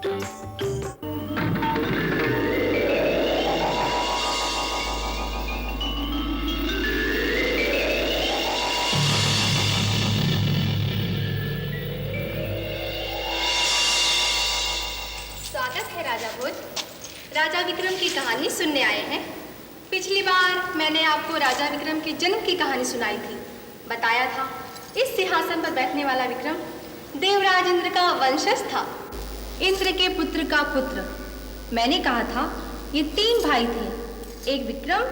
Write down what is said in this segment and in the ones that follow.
राजा विक्रम की कहानी सुनने आए हैं। पिछली बार मैंने आपको राजा विक्रम के जन्म की कहानी सुनाई थी। बताया था इस सिंहासन पर बैठने वाला विक्रम देवराज इंद्र का वंशज था, इंद्र के पुत्र का पुत्र। मैंने कहा था ये 3 भाई थे, एक विक्रम,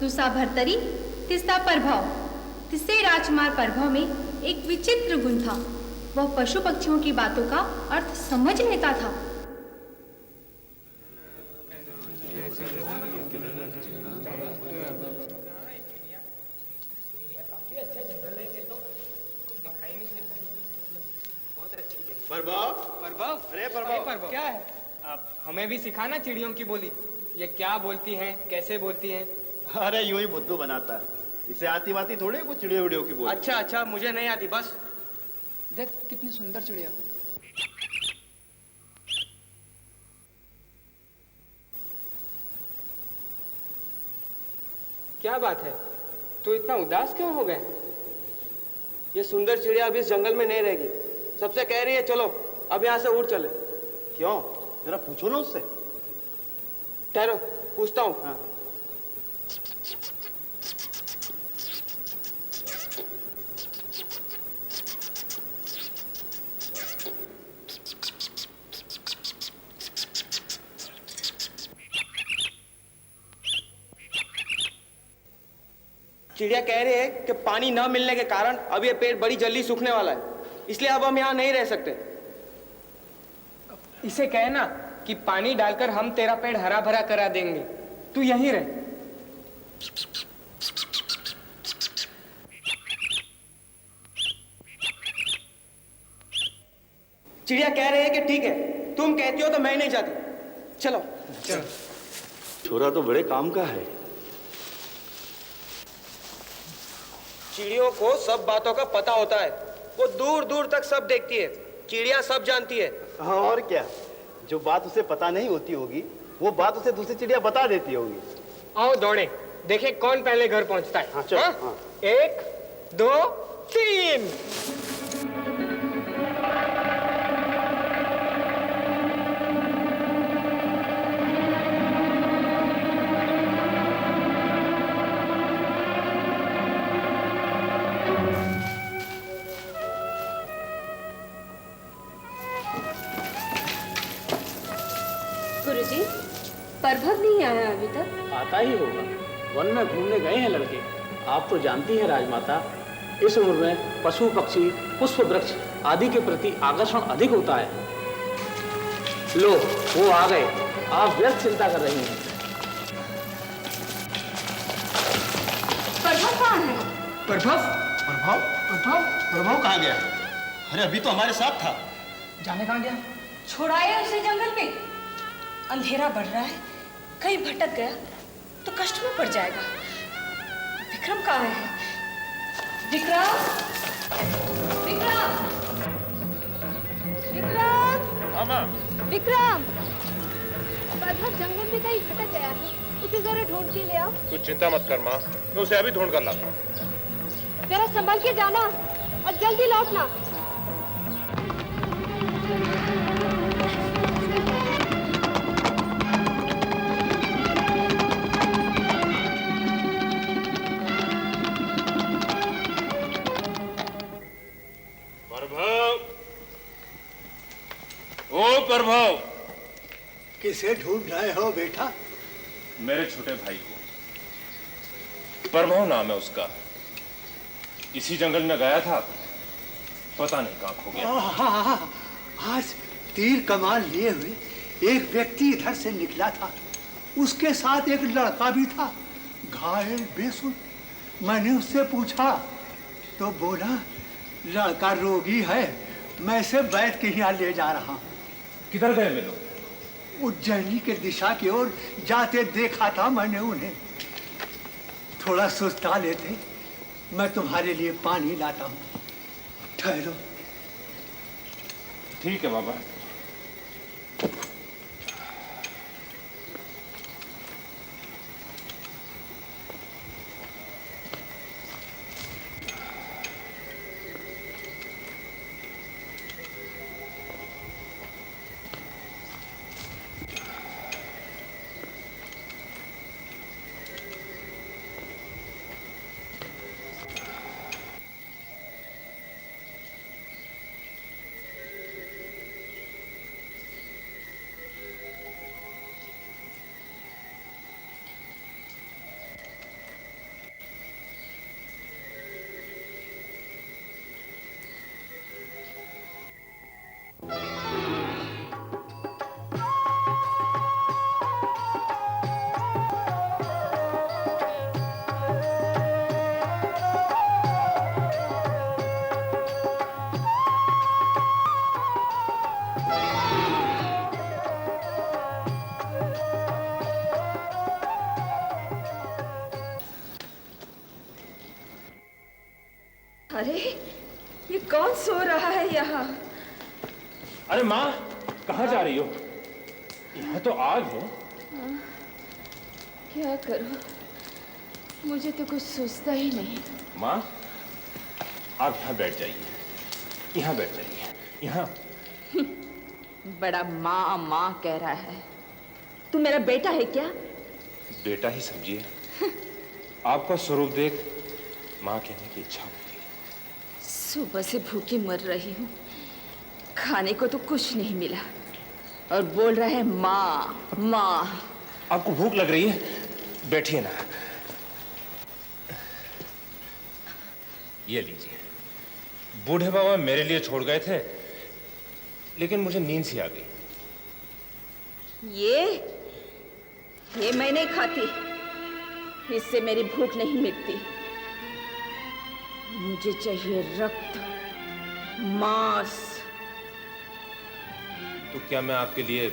दूसरा भर्तरी, तीसरा प्रभव। तीसरे राजकुमार प्रभव में एक विचित्र गुण था, वह पशु पक्षियों की बातों का अर्थ समझ लेता था। अरे प्रभव, क्या है? आप हमें भी सिखाना चिड़ियों की बोली। ये क्या बोलती हैं, कैसे बोलती हैं? अरे यूं ही बुद्धू बनाता है, इसे आती बाती थोड़ी कुछ चिड़ियों विड़ियों की बोली। अच्छा, मुझे नहीं आती। बस देख कितनी सुंदर चिड़िया। क्या बात है, तू इतना उदास क्यों हो गया? ये सुंदर चिड़िया अभी इस जंगल में नहीं रहेगी। सबसे कह रही है चलो अब यहाँ से उड़ चले। क्यों, जरा पूछो ना उससे। ठहरो, पूछता हूँ। हाँ। चिड़िया कह रही है कि पानी न मिलने के कारण अब ये पेड़ बड़ी जल्दी सूखने वाला है, इसलिए अब हम यहाँ नहीं रह सकते। इसे कहना कि पानी डालकर हम तेरा पेड़ हरा भरा करा देंगे, तू यहीं रह। चिड़िया कह रही है कि ठीक है, तुम कहती हो तो मैं नहीं जाती। चलो चलो। छोरा तो बड़े काम का है। चिड़ियों को सब बातों का पता होता है, वो दूर दूर तक सब देखती है। चिड़िया सब जानती है। हाँ, और क्या, जो बात उसे पता नहीं होती होगी वो बात उसे दूसरी चिड़िया बता देती होगी। आओ दौड़े, देखे कौन पहले घर पहुंचता है। हाँ, चलो। हाँ। 1 2 3। गुरुजी, प्रभव नहीं आया अभी तक? आता ही होगा, वन में घूमने गए हैं लड़के। आप तो जानती हैं राजमाता, इस उम्र में पशु पक्षी पुष्प वृक्ष आदि के प्रति आकर्षण अधिक होता है। लो वो आ गए, आप व्यर्थ चिंता कर रही हैं। प्रभव कहाँ है? प्रभव कहाँ गया? अरे अभी तो हमारे साथ था। जाने कहाँ गया? छोड़ाया उसे जंगल में। अंधेरा बढ़ रहा है, कहीं भटक गया तो कष्ट में पड़ जाएगा। विक्रम कहाँ है? विक्रम, विक्रम, विक्रम। हाँ माँ। विक्रम, प्रभव जंगल में कहीं भटक गया है, उसे जरा ढूंढ के ले आओ। कुछ चिंता मत कर माँ, मैं उसे अभी ढूंढ कर लाता हूँ। जरा संभल के जाना और जल्दी लौटना। प्रभव, किसे ढूंढ रहे हो बेटा? मेरे छोटे भाई को। प्रभव नाम है उसका। इसी जंगल में गया था, पता नहीं कहाँ खो गया। आज तीर कमान लिए हुए एक व्यक्ति इधर से निकला था, उसके साथ एक लड़का भी था, घायल बेसुध। मैंने उससे पूछा तो बोला लड़का रोगी है, मैं इसे वैद्य के यहाँ ले जा रहा हूँ। किधर गए वे लोग? उज्जैनी के दिशा की ओर जाते देखा था मैंने उन्हें। थोड़ा सुस्ता लेते, मैं तुम्हारे लिए पानी लाता हूँ, ठहरो। ठीक है बाबा। अरे ये कौन सो रहा है यहाँ? अरे माँ, कहाँ जा रही हो? यहाँ तो आग है। क्या करूं? मुझे तो कुछ सोचता ही नहीं। माँ, आप यहाँ बैठ जाइए। यहाँ बैठ जाइए। यहाँ। बड़ा माँ माँ कह रहा है। तू मेरा बेटा है क्या? बेटा ही समझिए। आपका स्वरूप देख माँ कहने की इच्छा होती है। सुबह से भूखी मर रही हूँ, खाने को तो कुछ नहीं मिला और बोल रहा है माँ माँ। आपको भूख लग रही है? बैठिए ना। ये लीजिए। बूढ़े बाबा मेरे लिए छोड़ गए थे, लेकिन मुझे नींद सी आ गई। ये मैं नहीं खाती, इससे मेरी भूख नहीं मिटती। मुझे चाहिए रक्त, मांस। तो क्या मैं आपके लिए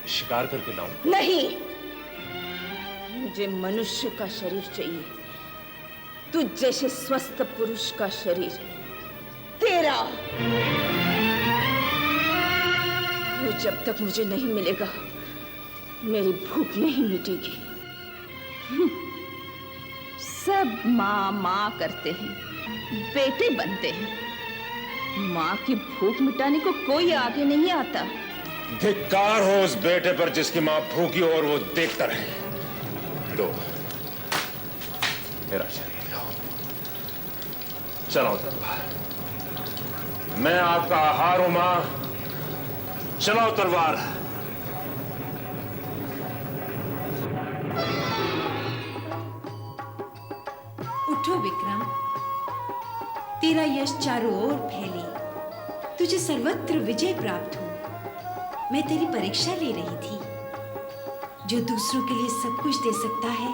शिकार करके लाऊं? नहीं, मुझे मनुष्य का शरीर चाहिए, तुझ जैसे स्वस्थ पुरुष का शरीर। तेरा। वो जब तक मुझे नहीं मिलेगा, मेरी भूख नहीं मिटेगी। सब माँ माँ करते हैं, बेटे बनते हैं। माँ की भूख मिटाने को कोई आगे नहीं आता। धिक्कार हो उस बेटे पर जिसकी माँ भूखी हो और वो देखता रहे। लो, मेरा शरीर लो। चलो तलवार। मैं आपका आहार हूं माँ। चलाओ तलवार। उठो विक्रम, तेरा यश चारों ओर फैले, तुझे सर्वत्र विजय प्राप्त हो। मैं तेरी परीक्षा ले रही थी। जो दूसरों के लिए सब कुछ दे सकता है,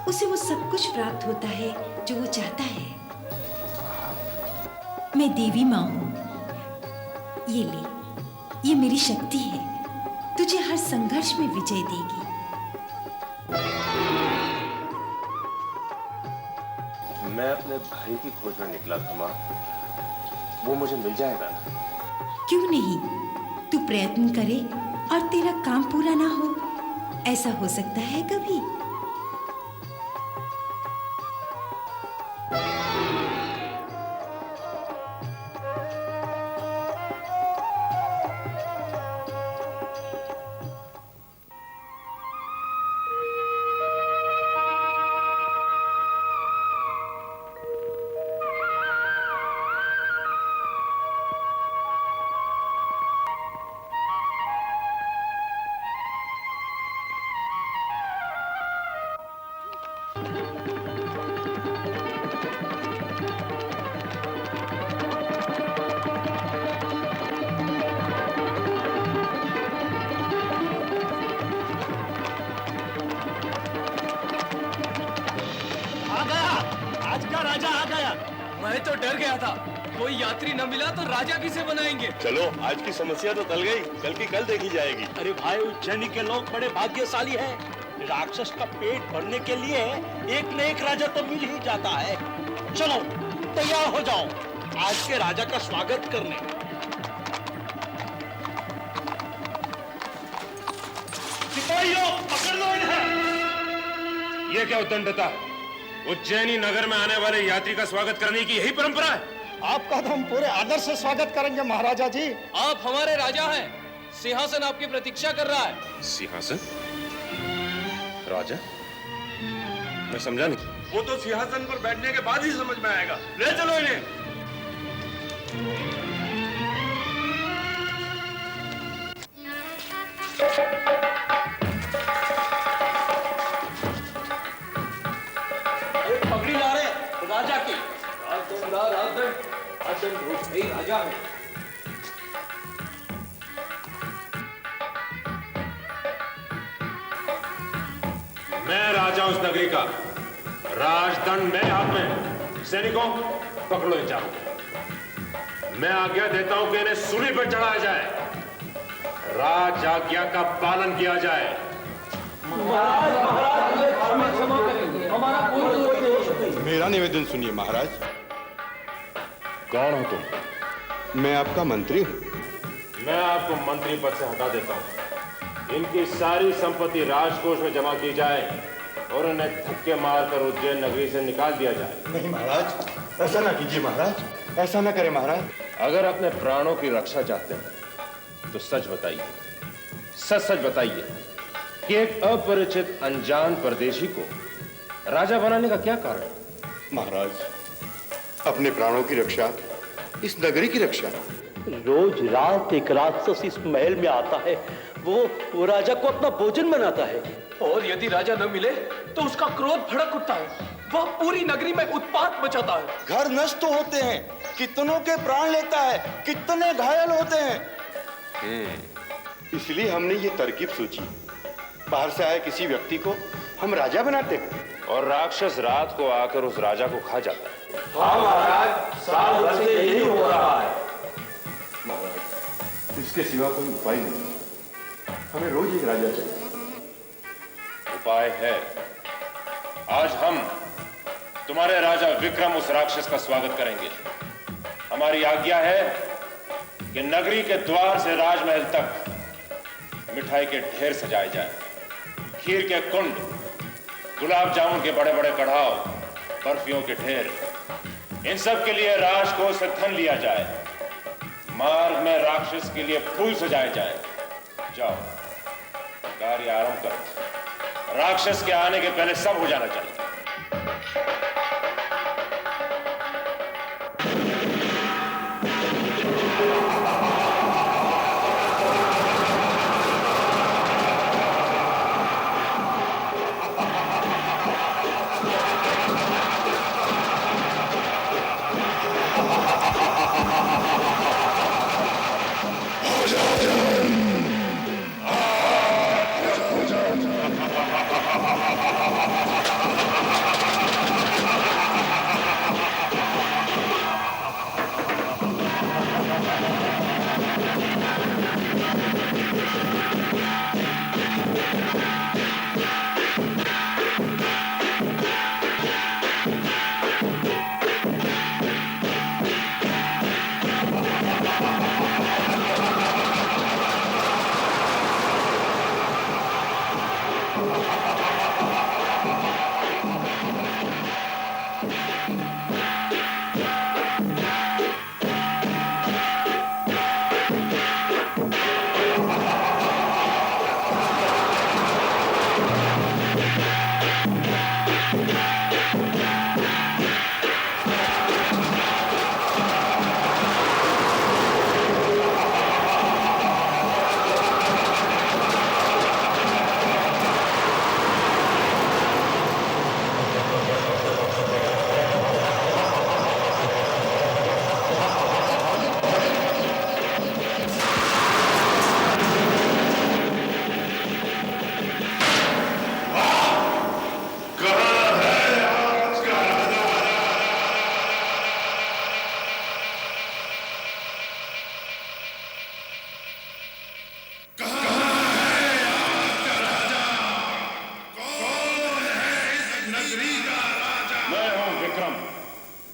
उसे वो सब कुछ प्राप्त होता है जो वो चाहता है। मैं देवी माँ हूँ। ये ले, ये मेरी शक्ति है, तुझे हर संघर्ष में विजय देगी। मैं अपने भाई की खोज में निकला था माँ। वो मुझे मिल जाएगा ना? क्यों नहीं? तू प्रयत्न करे और तेरा काम पूरा ना हो, ऐसा हो सकता है कभी? मैं तो डर गया था, कोई यात्री न मिला तो राजा किसे बनाएंगे। चलो, आज की समस्या तो टल गई, कल की कल देखी जाएगी। अरे भाई, उज्जैनी के लोग बड़े भाग्यशाली हैं। राक्षस का पेट भरने के लिए एक न एक राजा तो मिल ही जाता है। चलो तैयार हो जाओ आज के राजा का स्वागत करने। सिपाहियों, पकड़ लो इन्हें। ये क्या उद्दंडता? उज्जैनी नगर में आने वाले यात्री का स्वागत करने की यही परंपरा है? आपका तो हम पूरे आदर से स्वागत करेंगे महाराजा जी। आप हमारे राजा हैं, सिंहासन आपकी प्रतीक्षा कर रहा है। सिंहासन? राजा? मैं समझा नहीं। वो तो सिंहासन पर बैठने के बाद ही समझ में आएगा। ले चलो इन्हें। पगड़ी ला रहे राजा की। राजा है। मैं राजा उस नगरी का, राजदंड मेरे हाथ में। सैनिकों, पकड़ो इन चारों को। मैं आज्ञा देता हूं कि इन्हें सूली पर चढ़ाया जाए, राज आज्ञा का पालन किया जाए। मेरा निवेदन सुनिए महाराज। कौन हो तुम? मैं आपका मंत्री हूँ। मैं आपको मंत्री पद से हटा देता हूँ। इनकी सारी संपत्ति राजकोष में जमा की जाए और उन्हें धक्के मारकर उज्जैन नगरी से निकाल दिया जाए। नहीं महाराज, ऐसा ना कीजिए महाराज, ऐसा ना करें महाराज। अगर अपने प्राणों की रक्षा चाहते हैं तो सच बताइए, सच सच बताइए कि एक अपरिचित अनजान परदेशी को राजा बनाने का क्या कारण है? महाराज, अपने प्राणों की रक्षा, इस नगरी की रक्षा। रोज रात एक राक्षस इस महल में आता है, वो राजा को अपना भोजन बनाता है, और यदि राजा न मिले तो उसका क्रोध भड़क उठता है। वह पूरी नगरी में उत्पात मचाता है। घर नष्ट होते हैं, कितनों के प्राण लेता है, कितने घायल होते हैं। इसलिए हमने ये तरकीब सोची, बाहर से आए किसी व्यक्ति को हम राजा बनाते हैं और राक्षस रात को आकर उस राजा को खा जाता है। हाँ महाराज, साल भर से यही हो रहा है। महाराज, इसके सिवा कोई उपाय नहीं, हमें रोज एक राजा चाहिए। उपाय है। आज हम तुम्हारे राजा विक्रम उस राक्षस का स्वागत करेंगे। हमारी आज्ञा है कि नगरी के द्वार से राजमहल तक मिठाई के ढेर सजाए जाए, खीर के कुंड, गुलाब जामुन के बड़े बड़े कढ़ाव, बर्फियों के ढेर, इन सब के लिए राजकोष से धन लिया जाए। मार्ग में राक्षस के लिए फूल सजाए जाए। जाओ, कार्य आरंभ करो। राक्षस के आने के पहले सब हो जाना चाहिए।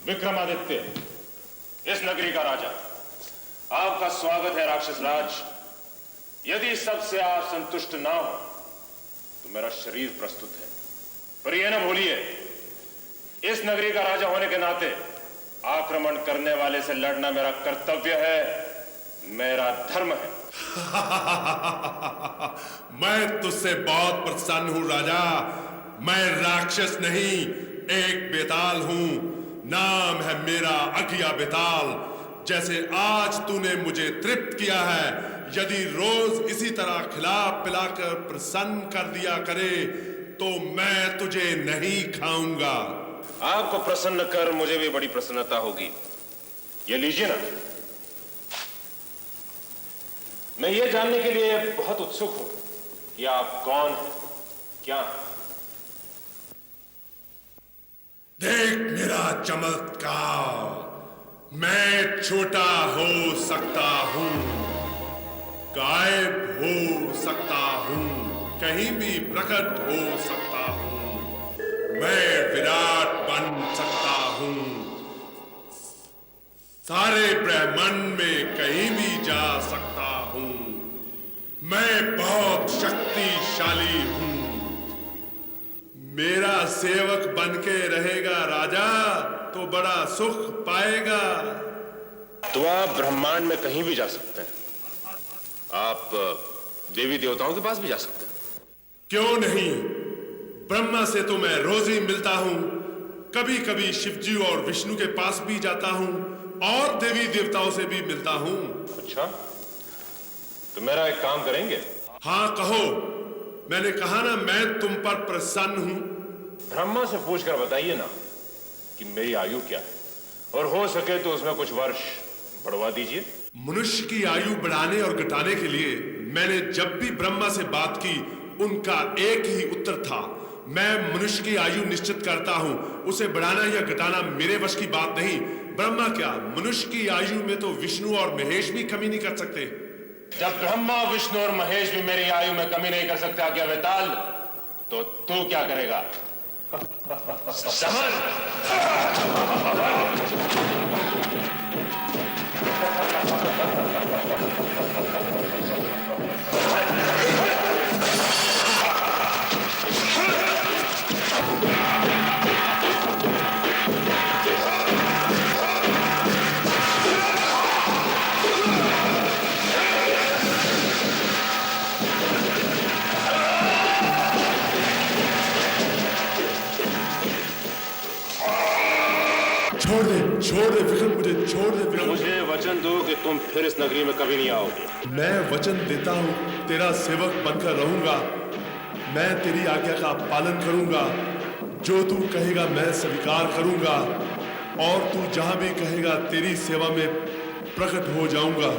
विक्रमादित्य, इस नगरी का राजा। आपका स्वागत है राक्षस राज। यदि सबसे आप संतुष्ट ना हो तो मेरा शरीर प्रस्तुत है, पर यह ना भूलिए, इस नगरी का राजा होने के नाते आक्रमण करने वाले से लड़ना मेरा कर्तव्य है, मेरा धर्म है। मैं तुझसे बहुत प्रसन्न हूं राजा। मैं राक्षस नहीं, एक बेताल हूं। नाम है मेरा अगिया बेताल। जैसे आज तूने मुझे तृप्त किया है, यदि रोज इसी तरह खिला पिलाकर प्रसन्न कर दिया करे तो मैं तुझे नहीं खाऊंगा। आपको प्रसन्न कर मुझे भी बड़ी प्रसन्नता होगी। ये लीजिए ना। मैं ये जानने के लिए बहुत उत्सुक हूं कि आप कौन हैं, क्या हैं? देख मेरा चमत्कार। मैं छोटा हो सकता हूं, गायब हो सकता हूं, कहीं भी प्रकट हो सकता हूं। मैं विराट बन सकता हूं, सारे ब्रह्मांड में कहीं भी जा सकता हूं। मैं बहुत शक्तिशाली हूं। मेरा सेवक बनके रहेगा राजा तो बड़ा सुख पाएगा। तो आप ब्रह्मांड में कहीं भी जा सकते हैं। आप देवी देवताओं के पास भी जा सकते हैं। क्यों नहीं? ब्रह्मा से तो मैं रोज ही मिलता हूं। कभी कभी शिवजी और विष्णु के पास भी जाता हूं और देवी देवताओं से भी मिलता हूं। अच्छा, तो मेरा एक काम करेंगे? हाँ कहो। मैंने कहा ना, मैं तुम पर प्रसन्न हूं। ब्रह्मा से पूछकर बताइए ना कि मेरी आयु क्या है, और हो सके तो उसमें कुछ वर्ष बढ़वा दीजिए। मनुष्य की आयु बढ़ाने और घटाने के लिए मैंने जब भी ब्रह्मा से बात की, उनका एक ही उत्तर था, मैं मनुष्य की आयु निश्चित करता हूं। उसे बढ़ाना या घटाना मेरे वश की बात नहीं। ब्रह्मा क्या, मनुष्य की आयु में तो विष्णु और महेश भी कमी नहीं कर सकते। जब ब्रह्मा, विष्णु और महेश भी मेरी आयु में कमी नहीं कर सकते आज्ञा बेताल, तो तू क्या करेगा? समझ। छोड़ दे विक्रम, मुझे छोड़ दे विक्रम। मुझे वचन दो कि तुम फिर इस नगरी में कभी नहीं आओगे। मैं वचन देता हूं, तेरा सेवक बनकर रहूंगा। मैं तेरी आज्ञा का पालन करूंगा। जो तू कहेगा मैं स्वीकार करूंगा, और तू जहां भी कहेगा तेरी सेवा में प्रकट हो जाऊंगा।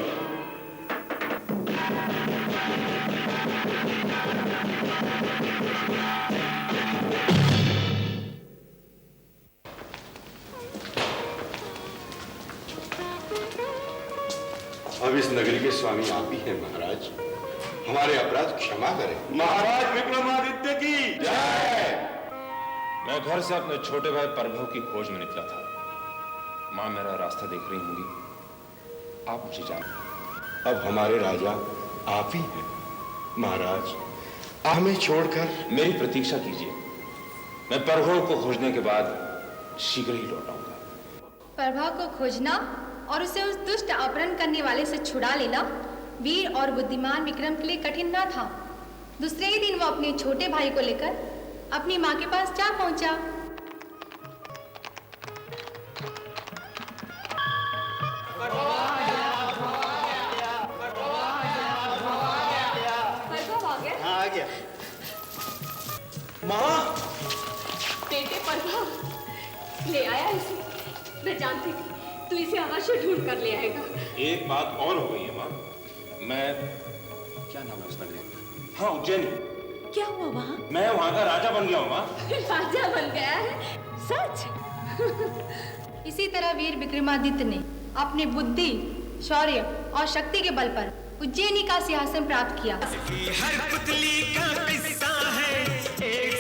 अब इस नगरी के स्वामी आप ही हैं महाराज। हमारे अपराध क्षमा करें। महाराज विक्रमादित्य की जय। मैं घर से अपने छोटे भाई प्रभव की खोज में निकला था। मां मेरा रास्ता देख रही होंगी। आप मुझे जान। अब हमारे राजा आप ही हैं महाराज। हमें छोड़कर मेरी प्रतीक्षा कीजिए। मैं प्रभव को खोजने के बाद शीघ्र ही लौट आऊंगा। प्रभा को खोजना और उसे उस दुष्ट अपहरण करने वाले से छुड़ा लेना वीर और बुद्धिमान विक्रम के लिए कठिन न था। दूसरे ही दिन वो अपने छोटे भाई को लेकर अपनी माँ के पास जा पहुंचा। हाँ, आ गया। माँ, बेटे प्रभा ले आया इसे। मैं जानती थी तू इसे अवश्य ढूंढ कर ले आएगा। एक बात और हो गई है मां। मैं, क्या नाम है उस नगरी का? हाँ, उज्जैनी। क्या हुआ वहाँ? मैं वहाँ का राजा बन गया हूँ मां। राजा बन गया है? सच? इसी तरह वीर विक्रमादित्य ने अपने बुद्धि, शौर्य और शक्ति के बल पर उज्जैनी का सिंहासन प्राप्त किया। हर पुतली का किस्सा है एक